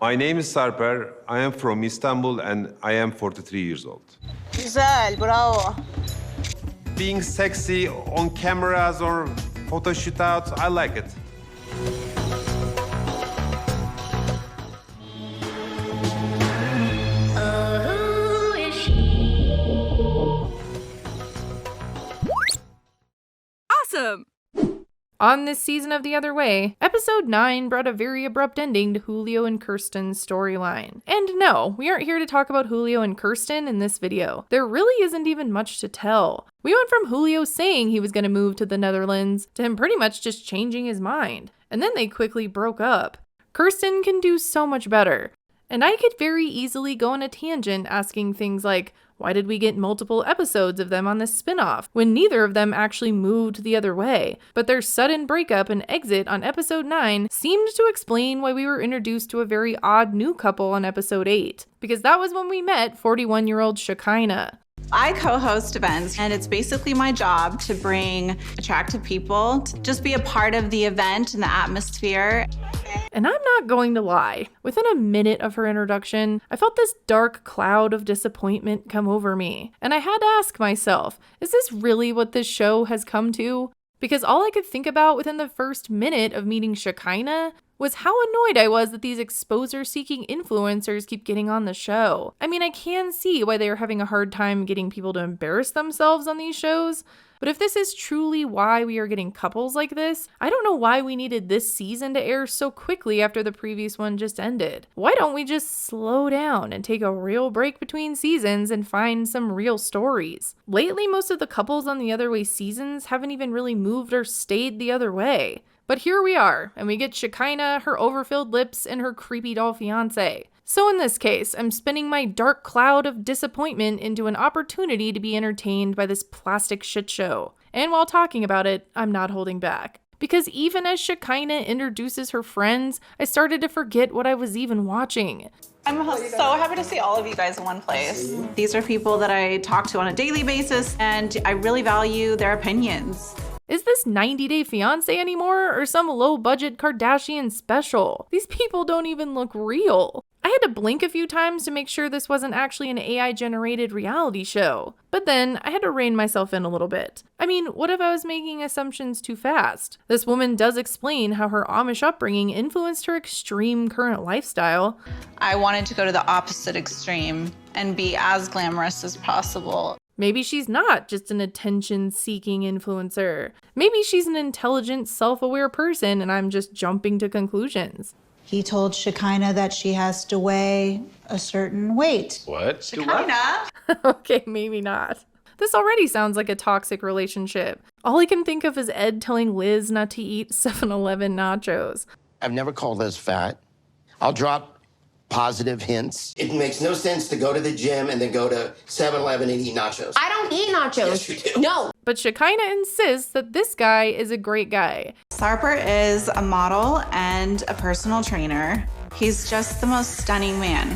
My name is Sarper. I am from Istanbul and I am 43 years old. Güzel, bravo. Being sexy on cameras or photo shootouts, I like it. Awesome! On this season of The Other Way, episode 9 brought a very abrupt ending to Julio and Kirsten's storyline. And no, we aren't here to talk about Julio and Kirsten in this video. There really isn't even much to tell. We went from Julio saying he was going to move to the Netherlands to him pretty much just changing his mind. And then they quickly broke up. Kirsten can do so much better. And I could very easily go on a tangent asking things like, why did we get multiple episodes of them on this spinoff when neither of them actually moved the other way? But their sudden breakup and exit on episode 9 seemed to explain why we were introduced to a very odd new couple on episode 8, because that was when we met 41-year-old Shekinah. I co-host events, and it's basically my job to bring attractive people to just be a part of the event and the atmosphere. And I'm not going to lie, within a minute of her introduction, I felt this dark cloud of disappointment come over me. And I had to ask myself, is this really what this show has come to? Because all I could think about within the first minute of meeting Shekinah was how annoyed I was that these exposure-seeking influencers keep getting on the show. I mean, I can see why they are having a hard time getting people to embarrass themselves on these shows, but if this is truly why we are getting couples like this, I don't know why we needed this season to air so quickly after the previous one just ended. Why don't we just slow down and take a real break between seasons and find some real stories? Lately, most of the couples on The Other Way seasons haven't even really moved or stayed the other way. But here we are, and we get Shekinah, her overfilled lips, and her creepy doll fiancé. So in this case, I'm spinning my dark cloud of disappointment into an opportunity to be entertained by this plastic shit show. And while talking about it, I'm not holding back. Because even as Shekinah introduces her friends, I started to forget what I was even watching. I'm so happy to see all of you guys in one place. These are people that I talk to on a daily basis, and I really value their opinions. Is this 90 Day Fiancé anymore, or some low-budget Kardashian special? These people don't even look real. I had to blink a few times to make sure this wasn't actually an AI-generated reality show. But then, I had to rein myself in a little bit. I mean, what if I was making assumptions too fast? This woman does explain how her Amish upbringing influenced her extreme current lifestyle. I wanted to go to the opposite extreme and be as glamorous as possible. Maybe she's not just an attention-seeking influencer. Maybe she's an intelligent, self-aware person and I'm just jumping to conclusions. He told Shekinah that she has to weigh a certain weight. What? Shekinah? Okay, maybe not. This already sounds like a toxic relationship. All I can think of is Ed telling Liz not to eat 7-Eleven nachos. I've never called us fat. I'll drop positive hints. It makes no sense to go to the gym and then go to 7-Eleven and eat nachos. I don't eat nachos. Yes, you do. No. But Shekinah insists that this guy is a great guy. Sarper is a model and a personal trainer. He's just the most stunning man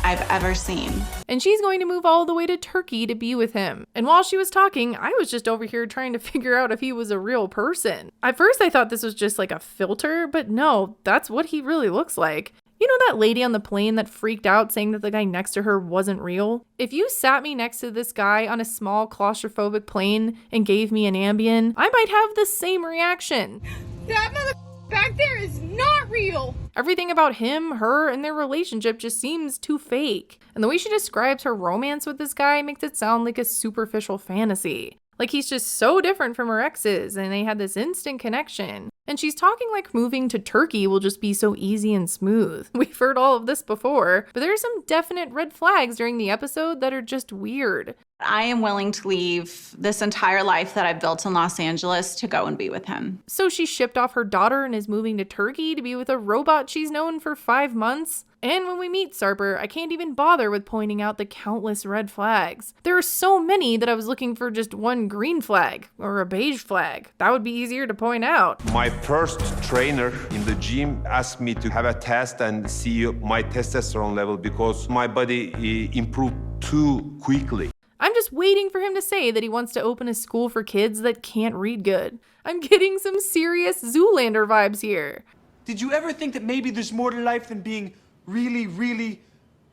I've ever seen. And she's going to move all the way to Turkey to be with him. And while she was talking, I was just over here trying to figure out if he was a real person. At first I thought this was just like a filter, but no, that's what he really looks like. You know that lady on the plane that freaked out saying that the guy next to her wasn't real? If you sat me next to this guy on a small claustrophobic plane and gave me an Ambien, I might have the same reaction. That mother back there is not real. Everything about him, her, and their relationship just seems too fake. And the way she describes her romance with this guy makes it sound like a superficial fantasy. Like he's just so different from her exes and they had this instant connection. And she's talking like moving to Turkey will just be so easy and smooth. We've heard all of this before, but there are some definite red flags during the episode that are just weird. I am willing to leave this entire life that I've built in Los Angeles to go and be with him. So she shipped off her daughter and is moving to Turkey to be with a robot she's known for 5 months? And when we meet Sarper, I can't even bother with pointing out the countless red flags. There are so many that I was looking for just one green flag or a beige flag. That would be easier to point out. My first trainer in the gym asked me to have a test and see my testosterone level because my body improved too quickly. I'm just waiting for him to say that he wants to open a school for kids that can't read good. I'm getting some serious Zoolander vibes here. Did you ever think that maybe there's more to life than being really, really,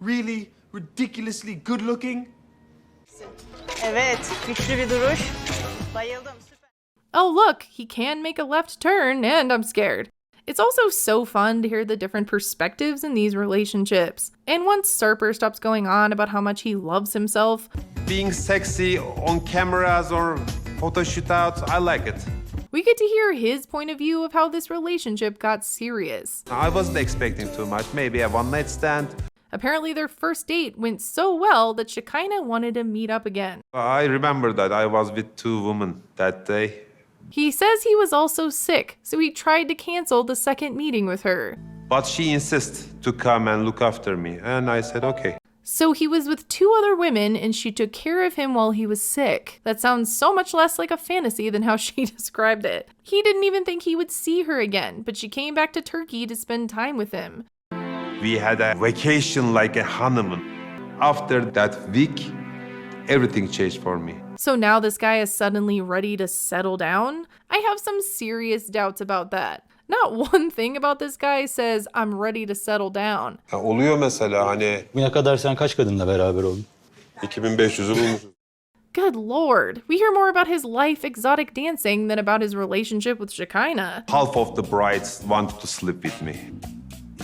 really ridiculously good looking? Evet, güçlü bir duruş. Bayıldım. Oh look, he can make a left turn and I'm scared. It's also so fun to hear the different perspectives in these relationships. And once Sarper stops going on about how much he loves himself, Being sexy on cameras or photo shootouts, I like it. we get to hear his point of view of how this relationship got serious. I wasn't expecting too much, maybe a one-night stand. Apparently their first date went so well that Shekinah wanted to meet up again. I remember that I was with two women that day. He says he was also sick, so he tried to cancel the second meeting with her. But she insisted to come and look after me, and I said okay. So he was with two other women and she took care of him while he was sick. That sounds so much less like a fantasy than how she described it. He didn't even think he would see her again, but she came back to Turkey to spend time with him. We had a vacation like a honeymoon. After that week, everything changed for me. So now this guy is suddenly ready to settle down? I have some serious doubts about that. Not one thing about this guy says, I'm ready to settle down. Oluyor mesela hani Bugüne kadar sen kaç kadınla beraber oldun? 2500'ü bulmuşuz. Good lord. We hear more about his life exotic dancing than about his relationship with Shekinah. Half of the brides wanted to sleep with me.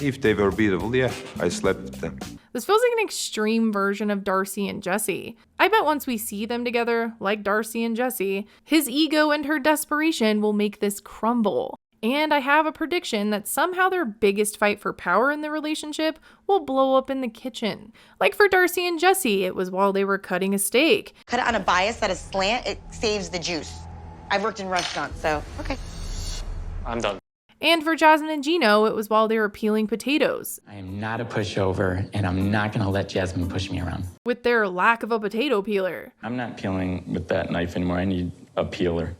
If they were beautiful, yeah, I slept with them. This feels like an extreme version of Darcy and Jesse. I bet once we see them together, like Darcy and Jesse, his ego and her desperation will make this crumble. And I have a prediction that somehow their biggest fight for power in the relationship will blow up in the kitchen. Like for Darcy and Jesse, it was while they were cutting a steak. Cut it on a bias at a slant, it saves the juice. I've worked in restaurants, so okay. I'm done. And for Jasmine and Gino, it was while they were peeling potatoes. I am not a pushover, and I'm not gonna let Jasmine push me around. With their lack of a potato peeler. I'm not peeling with that knife anymore. I need a peeler.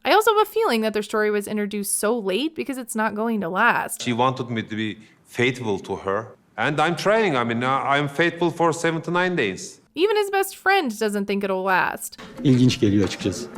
I also have a feeling that their story was introduced so late because it's not going to last. She wanted me to be faithful to her. And I'm trying. I mean, I'm faithful for 79 days. Even his best friend doesn't think it'll last. İlginç geliyor açıkçası.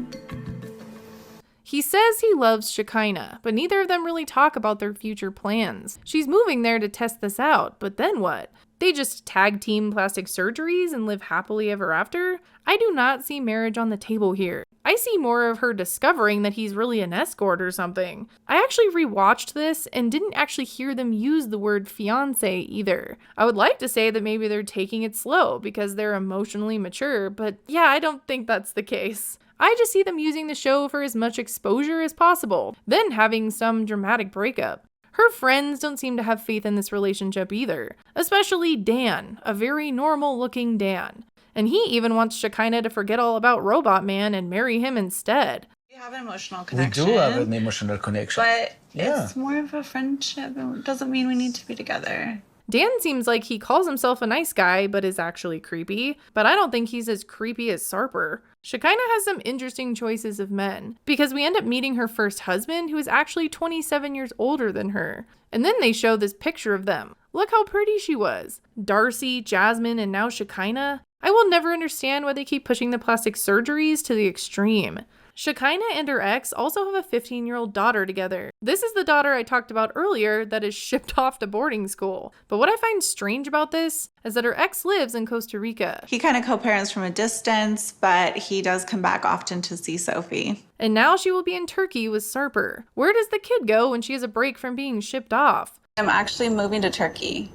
He says he loves Shekinah, but neither of them really talk about their future plans. She's moving there to test this out, but then what? They just tag team plastic surgeries and live happily ever after? I do not see marriage on the table here. I see more of her discovering that he's really an escort or something. I actually rewatched this and didn't actually hear them use the word fiancé either. I would like to say that maybe they're taking it slow because they're emotionally mature, but yeah, I don't think that's the case. I just see them using the show for as much exposure as possible, then having some dramatic breakup. Her friends don't seem to have faith in this relationship either, especially Dan, a very normal-looking Dan. And he even wants Shekinah to forget all about Robot Man and marry him instead. We have an emotional We connection. do have an emotional connection. But Yeah. it's more of a friendship. It doesn't mean we need to be together. Dan seems like he calls himself a nice guy, but is actually creepy. But I don't think he's as creepy as Sarper. Shekinah has some interesting choices of men, because we end up meeting her first husband, who is actually 27 years older than her. And then they show this picture of them. Look how pretty she was. Darcy, Jasmine, and now Shekinah. I will never understand why they keep pushing the plastic surgeries to the extreme. Shekinah and her ex also have a 15-year-old daughter together. This is the daughter I talked about earlier that is shipped off to boarding school. But what I find strange about this is that her ex lives in Costa Rica. He kind of co-parents from a distance, but he does come back often to see Sophie. And now she will be in Turkey with Sarper. Where does the kid go when she has a break from being shipped off? I'm actually moving to Turkey.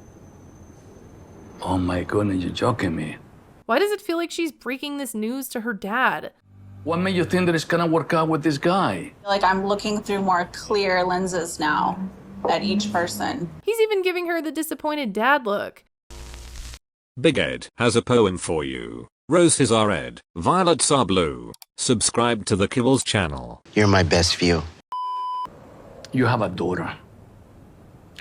Oh my goodness, you're joking me. Why does it feel like she's breaking this news to her dad? What made you think that it's gonna work out with this guy? Like I'm looking through more clear lenses now at each person. He's even giving her the disappointed dad look. Big Ed has a poem for you. Roses are red, violets are blue. Subscribe to the Kiblz channel. You're my best view. You have a daughter.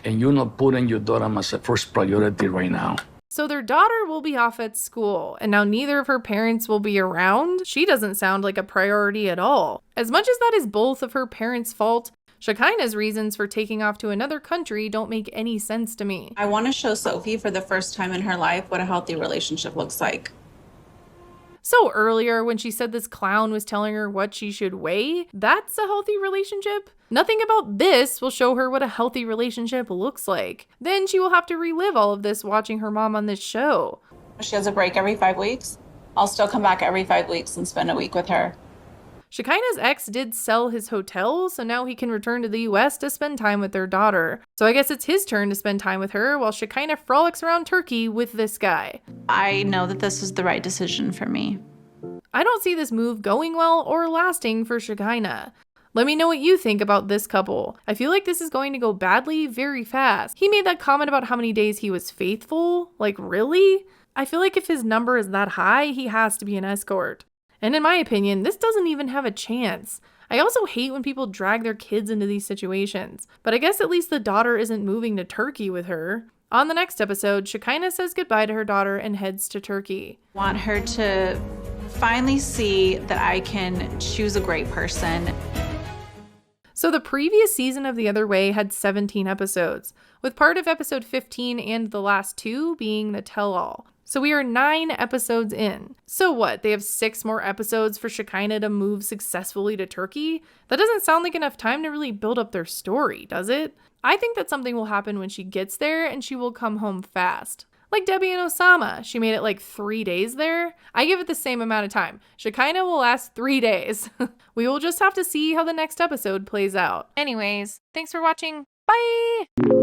And you're not putting your daughter as a first priority right now. So their daughter will be off at school, and now neither of her parents will be around? She doesn't sound like a priority at all. As much as that is both of her parents' fault, Shekinah's reasons for taking off to another country don't make any sense to me. I want to show Sophie for the first time in her life what a healthy relationship looks like. So earlier when she said this clown was telling her what she should weigh, that's a healthy relationship? Nothing about this will show her what a healthy relationship looks like. Then she will have to relive all of this watching her mom on this show. She has a break every 5 weeks. I'll still come back every 5 weeks and spend a week with her. Shekinah's ex did sell his hotel, so now he can return to the US to spend time with their daughter. So I guess it's his turn to spend time with her while Shekinah frolics around Turkey with this guy. I know that this is the right decision for me. I don't see this move going well or lasting for Shekinah. Let me know what you think about this couple. I feel like this is going to go badly very fast. He made that comment about how many days he was faithful. Like, really? I feel like if his number is that high, he has to be an escort. And in my opinion, this doesn't even have a chance. I also hate when people drag their kids into these situations, but I guess at least the daughter isn't moving to Turkey with her. On the next episode, Shekinah says goodbye to her daughter and heads to Turkey. I want her to finally see that I can choose a great person. So the previous season of The Other Way had 17 episodes, with part of episode 15 and the last 2 being the tell-all. So we are 9 episodes in. So what, they have 6 more episodes for Shekinah to move successfully to Turkey? That doesn't sound like enough time to really build up their story, does it? I think that something will happen when she gets there and she will come home fast. Like Debbie and Osama, she made it like 3 days there. I give it the same amount of time. Shekinah will last 3 days. We will just have to see how the next episode plays out. Anyways, thanks for watching. Bye!